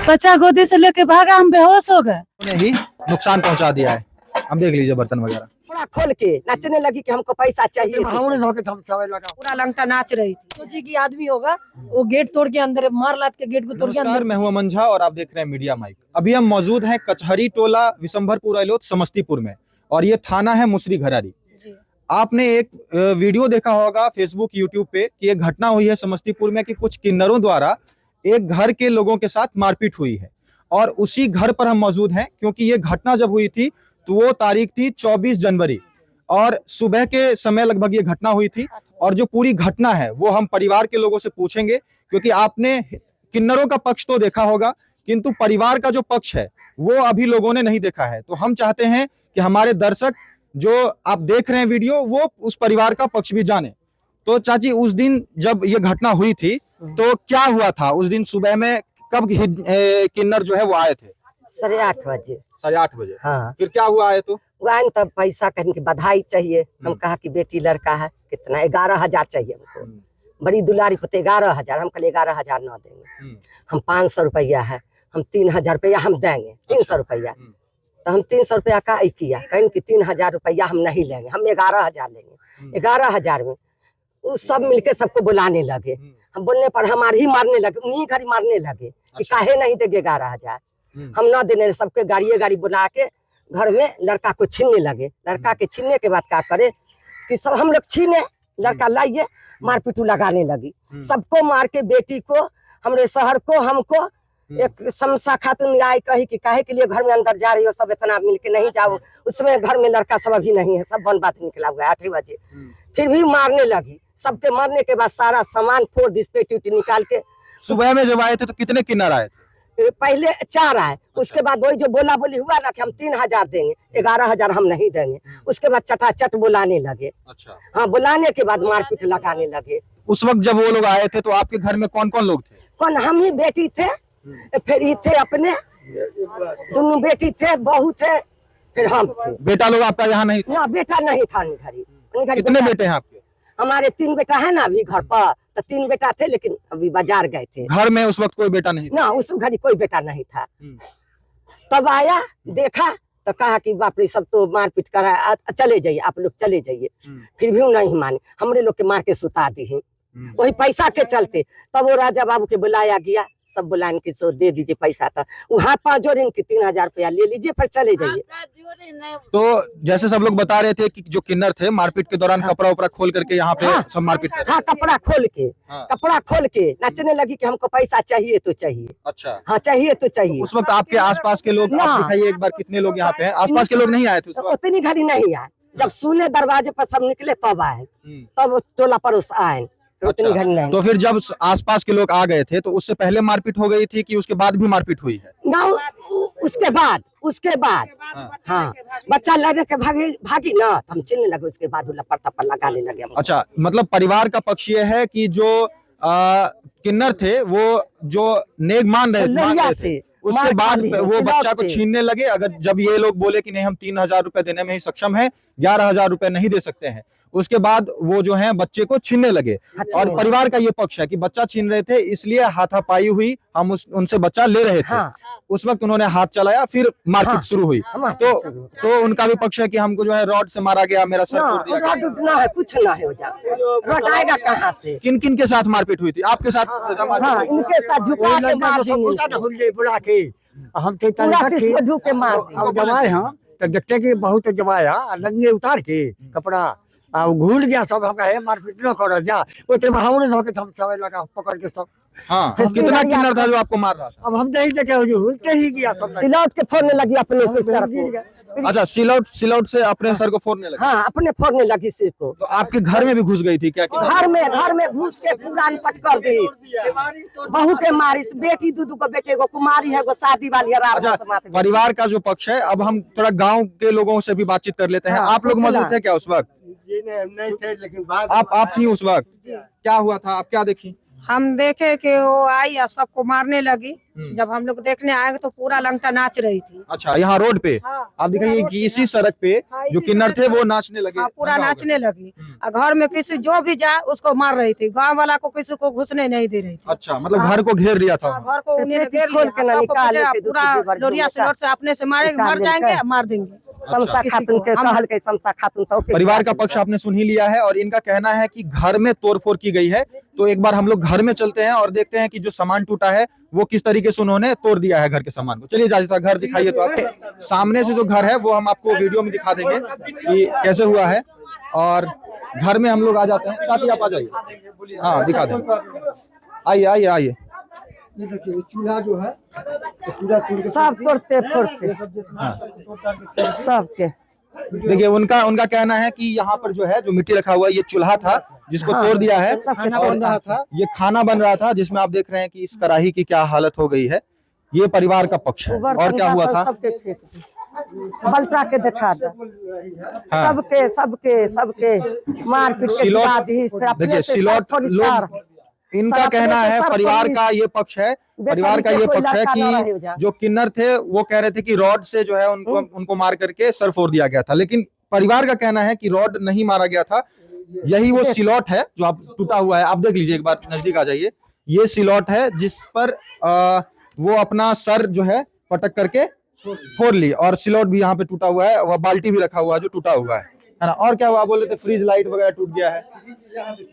बच्चा गोदी से लेके भागा, हम बेहोश हो गए। उन्हें ही नुकसान पहुंचा दिया है। अब देख लीजिए बर्तन वगैरह पूरा खोल के नाचने लगी कि हमको पैसा चाहिए। पूरा लंगटा नाच रही थी। सोची कि आदमी होगा वो गेट तोड़ के अंदर मार लात के गेट को तोड़ के नमस्कार, अंदर। मैं हूं अमन झा और आप देख रहे हैं मीडिया माइक। अभी हम मौजूद हैं कचहरी टोला विशंभरपुर अलोत समस्तीपुर में और ये थाना है मुसरी घरारी। आपने एक वीडियो देखा होगा फेसबुक यूट्यूब पे कि एक घटना हुई है समस्तीपुर में कि कुछ किन्नरों द्वारा एक घर के लोगों के साथ मारपीट हुई है और उसी घर पर हम मौजूद हैं क्योंकि ये घटना जब हुई थी तो वो तारीख थी 24 जनवरी और सुबह के समय लगभग ये घटना हुई थी। और जो पूरी घटना है वो हम परिवार के लोगों से पूछेंगे क्योंकि आपने किन्नरों का पक्ष तो देखा होगा किंतु परिवार का जो पक्ष है वो अभी लोगों ने नहीं देखा है। तो हम चाहते हैं कि हमारे दर्शक जो आप देख रहे हैं वीडियो वो उस परिवार का पक्ष भी जाने। तो चाची, उस दिन जब ये घटना हुई थी तो क्या हुआ था उस दिन सुबह में? कब किन्नर जो है वो आए थे? 8:30 बजे। 8:30 बजे। हाँ, फिर क्या हुआ आए तो? वो आए तब पैसा कहने की बधाई चाहिए। हम कहा कि बेटी लड़का है, कितना 11,000 चाहिए हमको। बड़ी दुलारी पुते 11,000। हम कल 11,000 न देंगे, हम 500 रुपया है, हम 3,000 रुपया हम देंगे। 300 रुपया तो हम 300 रुपया का किया, कहने की 3,000 रुपया हम नहीं लेंगे, हम 11,000 लेंगे। 11,000 में वो सब मिलके सबको बुलाने लगे। हम बोलने पर हमारे ही मारने लगे, उन्हीं घड़ी मारने लगे कि काहे नहीं देंगे 11,000। हम न देने, सबके गाड़ी बुला के घर में लड़का को छीनने लगे। लड़का के छीनने के बाद क्या करे कि सब हम लोग छीने, लड़का लाइए मारपीटू लगाने लगी। सबको मार के बेटी को, हमारे शहर को, हमको एक समसा खातून आई कही कि काहे के लिए घर में अंदर जा रही हो, सब इतना मिलके नहीं जाओ। उसमें घर में लड़का सब अभी नहीं है, सब बन बात निकला हुआ है 8 बजे। फिर भी मारने लगी। सबके मारने के बाद सारा सामान फोड़ दी, पेटी उटी निकाल के। सुबह में जब आए थे तो कितने किन्नर आए थे? पहले 4 आए, उसके बाद वही जो बोला बोली हुआ ना कि हम 3,000 देंगे, 11,000 हम नहीं देंगे। उसके बाद चटाचट बुलाने लगे। अच्छा। हाँ, बुलाने के बाद मारपीट लगाने लगे। उस वक्त जब वो लोग आए थे तो आपके घर में कौन कौन लोग थे? कौन, हम ही बेटी थे, फिर ये थे अपने दोनों बेटी थे, बहू थे, फिर हम थे। बेटा लोग आपका यहाँ नहीं था? ना, बेटा नहीं था घड़ी। कितने बेटे हैं आपके? हमारे 3 बेटा है ना अभी घर पर, तो 3 बेटा थे लेकिन अभी बाजार गए थे। घर में उस वक्त कोई बेटा नहीं था? ना, उस घड़ी कोई बेटा नहीं था। तब आया, देखा तो कहा कि बाप रे, सब तो मारपीट करा, चले जाइए आप लोग, चले जाइए। फिर भी नहीं माने, हमरे लोग के मार के सुता दी वही पैसा के चलते। तब वो राजा बाबू के बुलाया गया, सब बुलाने के सो दे दीजिए पैसा। था वो हाथ पाँव जोड़ इनके 3,000 रुपया ले लीजिए, फिर चले जाइए। तो जैसे सब लोग बता रहे थे कि जो किन्नर थे मारपीट के दौरान कपड़ा उपड़ा खोल करके यहाँ पे सब मारपीट कर रहे थे। हाँ, कपड़ा खोल के नाचने लगी कि हमको पैसा चाहिए तो चाहिए। अच्छा। हाँ, चाहिए तो चाहिए। उस वक्त आपके आसपास के लोग, आप दिखाइए एक बार कितने लोग यहाँ पे हैं? आसपास के लोग नहीं आए थे उस वक्त? उतनी घड़ी नहीं आए, जब सुने दरवाजे पर सब निकले तब आए, तब टोला पड़ोस आए। उतनी घड़ी नहीं। तो फिर जब आसपास के लोग आ गए थे तो उससे पहले मारपीट हो गई थी कि उसके बाद भी मारपीट हुई है? ना, उसके बाद हाँ, बच्चा लड़ने के भागी ना, तो हम चिल्लने लगे। उसके बाद लपड़ लगाने लगे। अच्छा, मतलब परिवार का पक्ष ये है कि जो किन्नर थे वो जो नेग मान रहे थे, उसके बाद वो बच्चा को छीनने लगे। अगर जब ये लोग बोले कि नहीं हम 3,000 रुपए देने में ही सक्षम है, 11,000 रुपए नहीं दे सकते हैं, उसके बाद वो जो है बच्चे को छीनने लगे। और परिवार का ये पक्ष है कि बच्चा छीन रहे थे इसलिए हाथापाई हुई, हम उनसे बच्चा ले रहे थे। उस वक्त उन्होंने हाथ चलाया, फिर मारपीट शुरू हुई। तो उनका भी पक्ष है कि हमको जो है रॉड से मारा गया, मेरा सर तोड़ दिया गया। रॉड ना है, कुछ ना है, रॉड आएगा कहाँ से? किन किन के साथ मारपीट हुई थी? आपके साथ? हाँ, इनके साथ झुका के मार देंगे, बुला के हम थे ढूके मार जमाए। हम तो देखते कि बहुत जमाया, नंगे उतार के कपड़ा घूल गया सब। हम कहे मारपीट न करो, जा उतने बहावने धोके हम सब लगा पकड़ के सब। हाँ, कितना किन्नर था जो आपको मार रहा था? अब हम नहीं देखे, उल्टे ही गया सब। सिलौट के फोड़ने लगी अपने सर को। अच्छा, सिलौट से अपने सर को फोड़ने लगी? हाँ, अपने फोड़ने लगी सिर को। तो आपके घर में भी घुस गई थी क्या? घर में घुस के पूरा पट कर दी, बहू के मारी। बेटी दूध को बेटे को कुमारी है, वो शादी वाली है। अच्छा, परिवार का जो पक्ष है, अब हम थोड़ा गांव के लोगों से भी बातचीत कर लेते हैं। आप लोग मौजूद थे क्या उस वक्त? नहीं थे, लेकिन आप थी उस वक्त? क्या हुआ था, आप क्या देखी? हम देखे कि वो आई और सबको मारने लगी। जब हम लोग देखने आए तो पूरा लंगटा नाच रही थी। अच्छा, यहाँ रोड पे हाँ, आप दिखाइए कि इसी सड़क पे हाँ, जो इसी किन्नर सड़क थे पे। वो नाचने लगे। हाँ, पूरा दंगा हो नाचने लगी और घर में किसी जो भी जाए उसको मार रही थी। गांव वाला को किसी को घुसने नहीं दे रही थी। गया। अच्छा, मतलब घर को घेर लिया था। हाँ, घर को उन्हें पेटी घेर खोल लिया, के ना सबको निकाल पीटा, लेके दूसरी पूरा बार लोरिया जो सिलौट से अपने से मारेंगे, निकाल मर जाएंगे, लेकर। मार देंगे। समसा किसी खातून को के हम- कहल के समसा खातून तो के परिवार का पक्ष आपने सुन ही लिया है और इनका कहना है कि घर में तोड़फोड़ की गई है। तो एक बार हम लोग घर में चलते हैं और देखते हैं कि जो सामान टूटा है वो किस तरीके से उन्होंने तोड़ दिया है घर के सामान को। चलिए जाजिता, घर दिखाइए। तो आप सामने से जो घर है वो हम आपको वीडियो में दिखा देंगे कि कैसे हुआ है। और घर में हम लोग आ जाते हैं। चाची आप आ जाइए, हाँ दिखा दें। आइए आइए आइए। ये देखिए चूल्हा जो है तो पूरा टूट के सब तोड़ते फोड़ते सबके। देखिए उनका कहना है कि यहाँ पर जो है जो मिट्टी रखा हुआ है ये चूल्हा था जिसको तोड़ दिया है। सबके और तोड़ रहा था। ये खाना बन रहा था जिसमें आप देख रहे हैं कि इस कढ़ाई की क्या हालत हो गई है। ये परिवार का पक्ष है। और क्या हुआ था? सबके फेंक दी। बल्टा के दिखा दे। हाँ। सबके सबके सबके मारपीट के सिलौट- दिखा दी। फिर अपने देखिए से सिलौट सब लोग, परिवार। इनका सब कहना अपने से है सब परिवार पुलिस- का ये पक्ष है। परिवार का ये कोई पक्ष है लड़का ना रहे हो कि जा। जो किन्नर थे वो कह रहे थे कि रॉड से जो है उनको मार करके सर फोड़ दिया गया था। लेकिन परिवार का कहना है कि रॉड नहीं मारा गया था। यही वो सिलौट है जो आप टूटा हुआ है। आप देख लीजिए, एक बार नजदीक आ जाइए। ये सिलौट है जिस पर वो अपना सर जो है पटक करके फोड़ ली। और सिलौट भी यहाँ पे टूटा हुआ है। वह बाल्टी भी रखा हुआ है जो टूटा हुआ है ना। और क्या हुआ? बोल रहे थे फ्रिज लाइट वगैरह टूट गया है।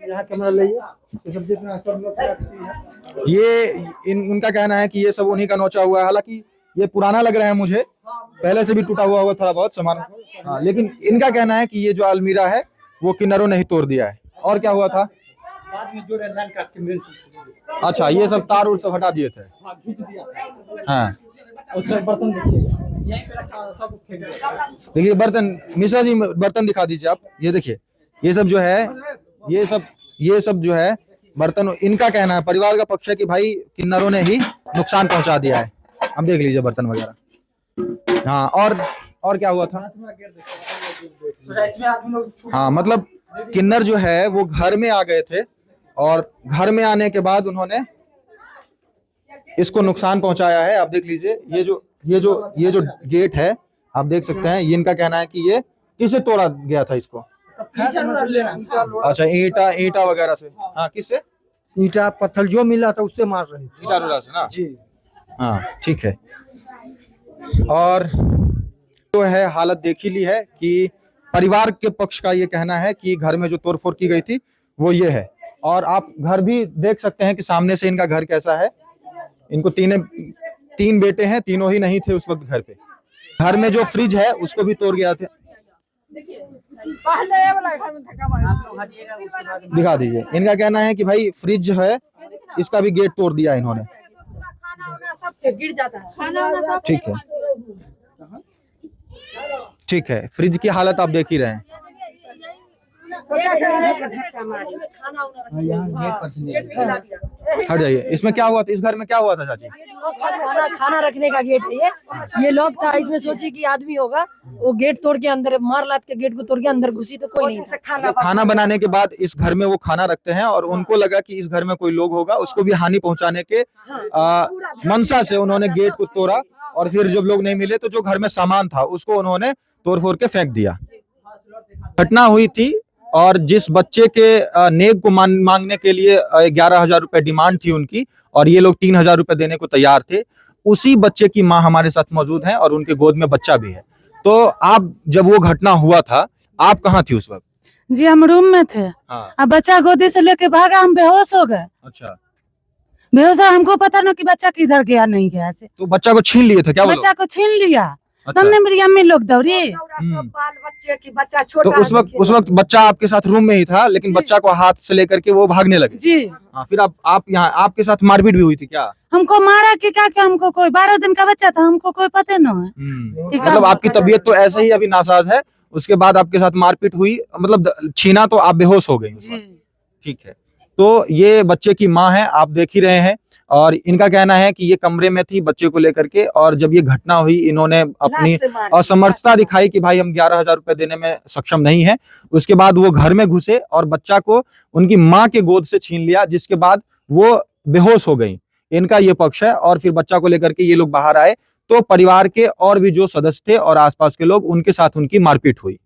यहाँ कैमरा लाइए तो सब जितना सब लोग ये उनका कहना है कि ये सब उन्हीं का नोचा हुआ है। हालांकि ये पुराना लग रहा है मुझे, पहले से भी टूटा हुआ होगा थोड़ा बहुत सामान। हाँ, लेकिन इनका कहना है कि ये जो अलमीरा है वो किन्नरों ने ही तोड़ दिया है। और क्या हुआ था? बाद में जो लाइन काट के मेन अच्छा, ये सब तार उर सब हटा दिए थे। खींच दिया हाँ, उससे बर्तन देखिए यहीं पे रखा सब फेंक दिया। देखिए बर्तन, मिश्रा जी बर्तन दिखा दीजिए आप। ये देखिए ये सब जो है ये सब जो है बर्तन। इनका कहना है, परिवार का पक्ष है कि भाई किन्नरों ने ही नुकसान पहुंचा दिया है। अब देख लीजिए बर्तन वगैरह। हाँ, और क्या हुआ था? इसमें आदमी लोग हाँ, मतलब किन्नर जो है वो घर में आ गए थे और घर में आने के बाद उन्होंने इसको नुकसान पहुंचाया है। आप देख लीजिए ये जो गेट है आप देख सकते हैं। ये इनका कहना है कि ये किससे तोड़ा गया था इसको? अच्छा, ईंटा वगैरह से। हाँ, किससे? ईंटा पत्थर जो मिला था उससे मार रहे थे। ईंटा रोड़ा से ना। जी हाँ, ठीक है। और जो है हालत देख ही ली है कि परिवार के पक्ष का ये कहना है कि घर में जो तोड़फोड़ की गई थी वो ये है। और आप घर भी देख सकते हैं कि सामने से इनका घर कैसा है। इनको तीन बेटे हैं, तीनों ही नहीं थे उस वक्त घर पे। घर में जो फ्रिज है उसको भी तोड़ गया था। दिखा दीजिए। इनका कहना है कि भाई फ्रिज जो है इसका भी गेट तोड़ दिया इन्होंने। गिर जाता है। ठीक है, ठीक है। फ्रिज की हालत आप देख ही रहे हैं। हट जाइए। इसमें क्या हुआ था? इस घर में क्या हुआ था चाची? खाना रखने का गेट है ये लॉक था। इसमें सोची कि आदमी होगा, वो गेट तोड़ के अंदर मार लाद के गेट को तोड़ के अंदर घुसी तो कोई नहीं था। खाना बनाने के बाद इस घर में वो खाना रखते हैं और उनको लगा कि इस घर में कोई लोग होगा, उसको भी हानि पहुंचाने के मंशा से उन्होंने गेट को तोड़ा। और फिर जब लोग नहीं मिले तो जो घर में सामान था उसको उन्होंने तोड़ फोड़ के फेंक दिया। घटना हुई थी और जिस बच्चे के नेक को मांगने के लिए 11,000 रुपए डिमांड थी उनकी और ये लोग 3,000 रुपए देने को तैयार थे, उसी बच्चे की माँ हमारे साथ मौजूद है और उनके गोद में बच्चा भी है। तो आप जब वो घटना हुआ था आप कहाँ थी उस वक्त? जी हम रूम में थे। हाँ। अब बच्चा गोदी से लेके भागा, हम बेहोश हो गए। अच्छा, बेहोश हमको पता ना कि बच्चा किधर गया नहीं गया से। तो बच्चा को छीन लिए थे क्या वो लोग? बच्चा को छीन लिया। अच्छा। तब मेरी अम्मी लोग दौड़ी। बाल बच्चे की बच्चा तो छोटा उस वक्त बच्चा आपके साथ रूम में ही था, लेकिन बच्चा को हाथ से लेकर के वो भागने लगे। जी हाँ, फिर आप यहाँ आपके साथ मारपीट भी हुई थी क्या? हमको मारा कि क्या हमको कोई 12 दिन का बच्चा था, हमको कोई पता न है। ठीक है। मतलब आपकी तबीयत तो ऐसे ही अभी नासाज है, उसके बाद आपके साथ मारपीट हुई, मतलब छीना तो आप बेहोश हो गई उस वक्त। ठीक है। तो ये बच्चे की माँ है, आप देख ही रहे हैं। और इनका कहना है कि ये कमरे में थी बच्चे को लेकर के, और जब ये घटना हुई इन्होंने अपनी असमर्थता दिखाई कि भाई हम 11,000 रुपए देने में सक्षम नहीं है। उसके बाद वो घर में घुसे और बच्चा को उनकी माँ के गोद से छीन लिया, जिसके बाद वो बेहोश हो गई, इनका ये पक्ष है। और फिर बच्चा को लेकर के ये लोग बाहर आए तो परिवार के और भी जो सदस्य थे और आसपास के लोग, उनके साथ उनकी मारपीट हुई।